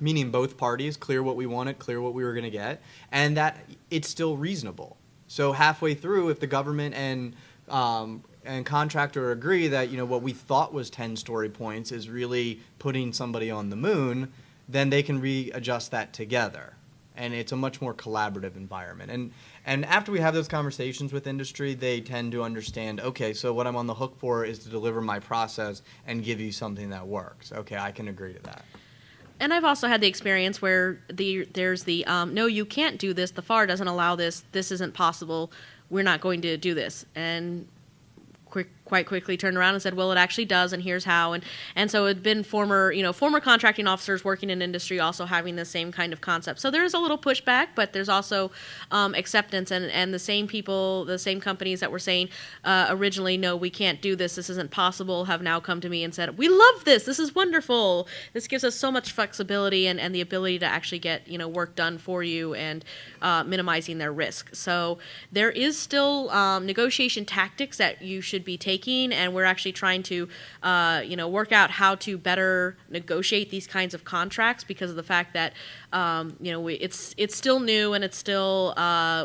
meaning both parties, clear what we wanted, clear what we were going to get, and that it's still reasonable. So halfway through, if the government and contractor agree that what we thought was 10 story points is really putting somebody on the moon, then they can readjust that together. And it's a much more collaborative environment. And after we have those conversations with industry, they tend to understand, okay, so what I'm on the hook for is to deliver my process and give you something that works. Okay, I can agree to that. And I've also had the experience where there's the, no, you can't do this, the FAR doesn't allow this, this isn't possible, we're not going to do this. And quite quickly turned around and said, well, it actually does, and here's how. And so it had been former contracting officers working in industry also having the same kind of concept. So there's a little pushback, but there's also acceptance, and the same people, the same companies that were saying originally, no, we can't do this, this isn't possible, have now come to me and said, we love this is wonderful. This gives us so much flexibility and the ability to actually get work done for you and minimizing their risk. So there is still negotiation tactics that you should be taking making, and we're actually trying to, work out how to better negotiate these kinds of contracts because of the fact that, it's still new and it's still,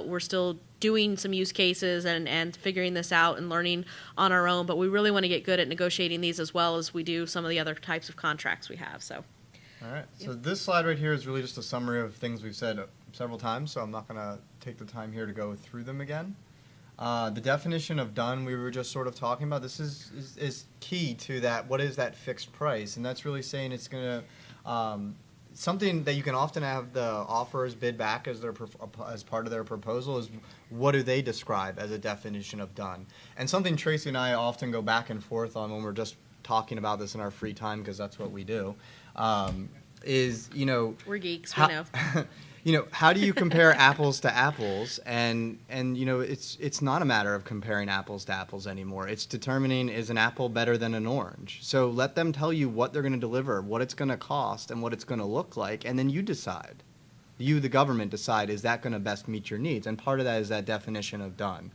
we're still doing some use cases and figuring this out and learning on our own, but we really want to get good at negotiating these as well as we do some of the other types of contracts we have. So, All right. So this slide right here is really just a summary of things we've said several times, so I'm not going to take the time here to go through them again. The definition of done we were just sort of talking about, this is key to that. What is that fixed price? And that's really saying it's going to something that you can often have the offerors bid back as as part of their proposal is what do they describe as a definition of done? And something Tracy and I often go back and forth on when we're just talking about this in our free time, because that's what we do, is, we're geeks, how, we know. How do you compare apples to apples? And it's not a matter of comparing apples to apples anymore. It's determining, is an apple better than an orange? So let them tell you what they're going to deliver, what it's going to cost, and what it's going to look like, and then you decide. You, the government, decide, is that going to best meet your needs? And part of that is that definition of done.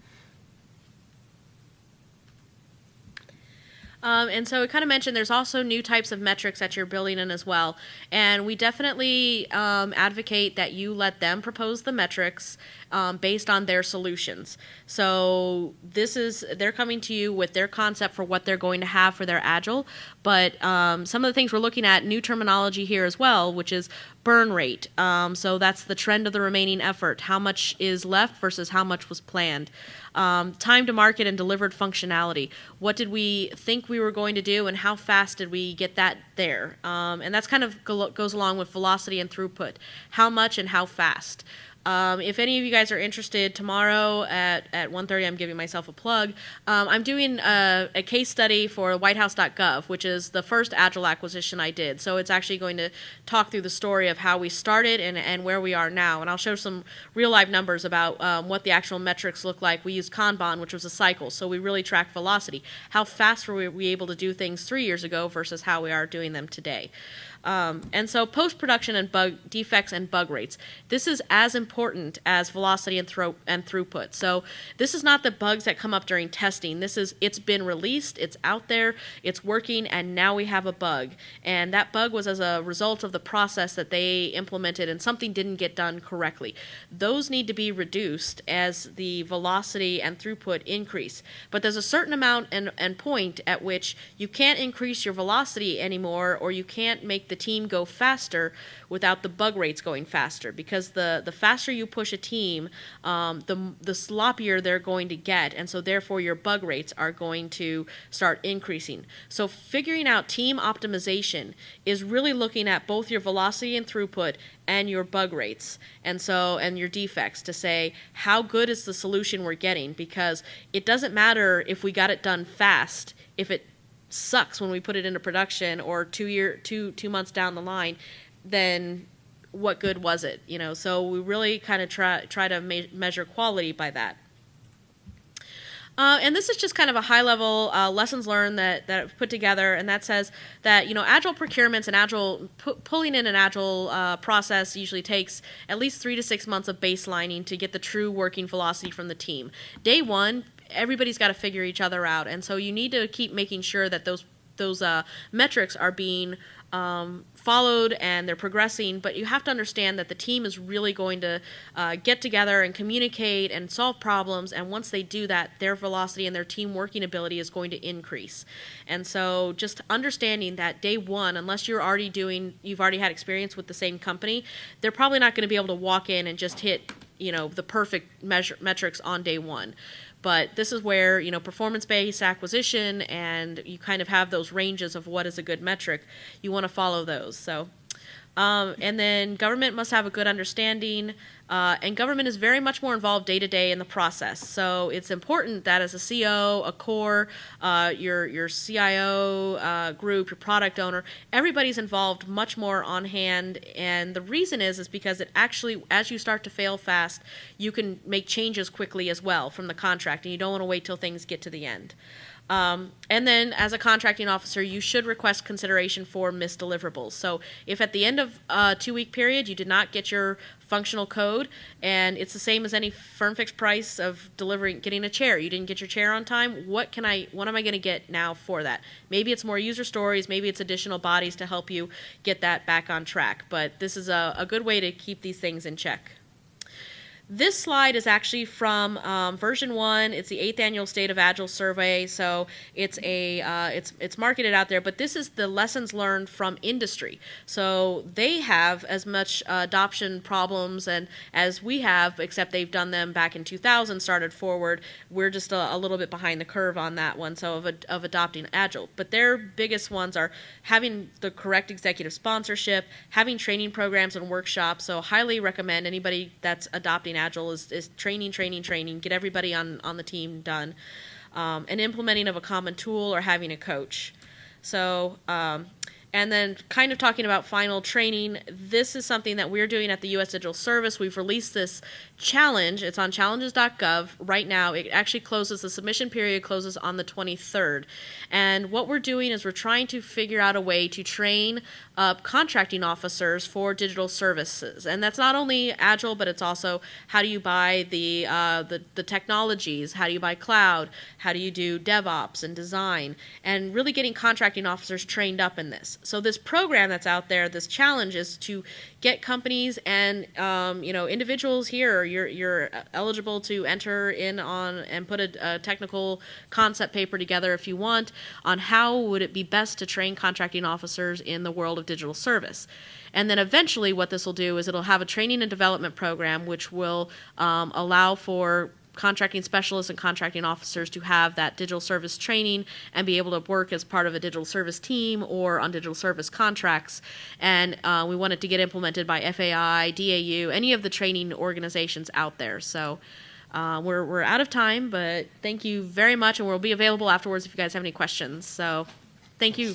And so it kind of mentioned there's also new types of metrics that you're building in as well. And we definitely advocate that you let them propose the metrics based on their solutions. So they're coming to you with their concept for what they're going to have for their Agile. But some of the things we're looking at, new terminology here as well, which is burn rate. So that's the trend of the remaining effort. How much is left versus how much was planned. Time to market and delivered functionality. What did we think we were going to do, and how fast did we get that there? And that's kind of goes along with velocity and throughput. How much and how fast? If any of you guys are interested, tomorrow at 1:30, I'm giving myself a plug. I'm doing a case study for whitehouse.gov, which is the first Agile acquisition I did. So it's actually going to talk through the story of how we started and where we are now. And I'll show some real life numbers about what the actual metrics look like. We used Kanban, which was a cycle. So we really track velocity. How fast were we able to do things 3 years ago versus how we are doing them today? And so post-production and defects and bug rates. This is as important as velocity and throughput. So this is not the bugs that come up during testing. It's been released, it's out there, it's working, and now we have a bug. And that bug was as a result of the process that they implemented and something didn't get done correctly. Those need to be reduced as the velocity and throughput increase. But there's a certain amount and point at which you can't increase your velocity anymore, or you can't make the team go faster without the bug rates going faster, because the faster you push a team, the sloppier they're going to get, and so therefore your bug rates are going to start increasing. So figuring out team optimization is really looking at both your velocity and throughput and your bug rates, and your defects, to say how good is the solution we're getting, because it doesn't matter if we got it done fast if it sucks when we put it into production, or 2 months down the line, then what good was it? So we really kind of try to measure quality by that. And this is just kind of a high-level lessons learned that I've put together, and that says that Agile procurements and Agile pulling in an Agile process usually takes at least 3 to 6 months of baselining to get the true working velocity from the team. Day one, everybody's got to figure each other out, and so you need to keep making sure that those metrics are being followed and they're progressing, but you have to understand that the team is really going to get together and communicate and solve problems, and once they do that, their velocity and their team working ability is going to increase. And so just understanding that day one, unless you've already had experience with the same company, they're probably not going to be able to walk in and just hit the perfect metrics on day one. But this is where, performance-based acquisition, and you kind of have those ranges of what is a good metric. You want to follow those. So, and then government must have a good understanding, and government is very much more involved day-to-day in the process. So it's important that as a CO, a core, your CIO group, your product owner, everybody's involved much more on hand. And the reason is because it actually, as you start to fail fast, you can make changes quickly as well from the contract, and you don't want to wait till things get to the end. And then as a contracting officer, you should request consideration for missed deliverables. So if at the end of a 2-week period you did not get your functional code, and it's the same as any firm fixed price of getting a chair. You didn't get your chair on time. What am I going to get now for that? Maybe it's more user stories, maybe it's additional bodies to help you get that back on track. But this is a good way to keep these things in check. This slide is actually from version 1. It's the 8th annual State of Agile survey, so it's it's marketed out there. But this is the lessons learned from industry. So they have as much adoption problems and as we have, except they've done them back in 2000, started forward. We're just a little bit behind the curve on that one. So of adopting Agile, but their biggest ones are having the correct executive sponsorship, having training programs and workshops. So highly recommend anybody that's adopting Agile is training, get everybody on the team done, and implementing of a common tool or having a coach. So, and then kind of talking about final training, this is something that we're doing at the U.S. Digital Service. We've released this challenge. It's on challenges.gov right now. It actually closes, the submission period closes on the 23rd. And what we're doing is we're trying to figure out a way to train up contracting officers for digital services. And that's not only Agile, but it's also how do you buy the technologies, how do you buy cloud, how do you do DevOps and design, and really getting contracting officers trained up in this. So this program that's out there, this challenge is to get companies and individuals here. You're eligible to enter in on and put a technical concept paper together if you want on how would it be best to train contracting officers in the world of digital service. And then eventually what this will do is it'll have a training and development program which will allow for contracting specialists and contracting officers to have that digital service training and be able to work as part of a digital service team or on digital service contracts. And we want it to get implemented by FAI, DAU, any of the training organizations out there. So we're out of time, but thank you very much, and we'll be available afterwards if you guys have any questions. So thank you.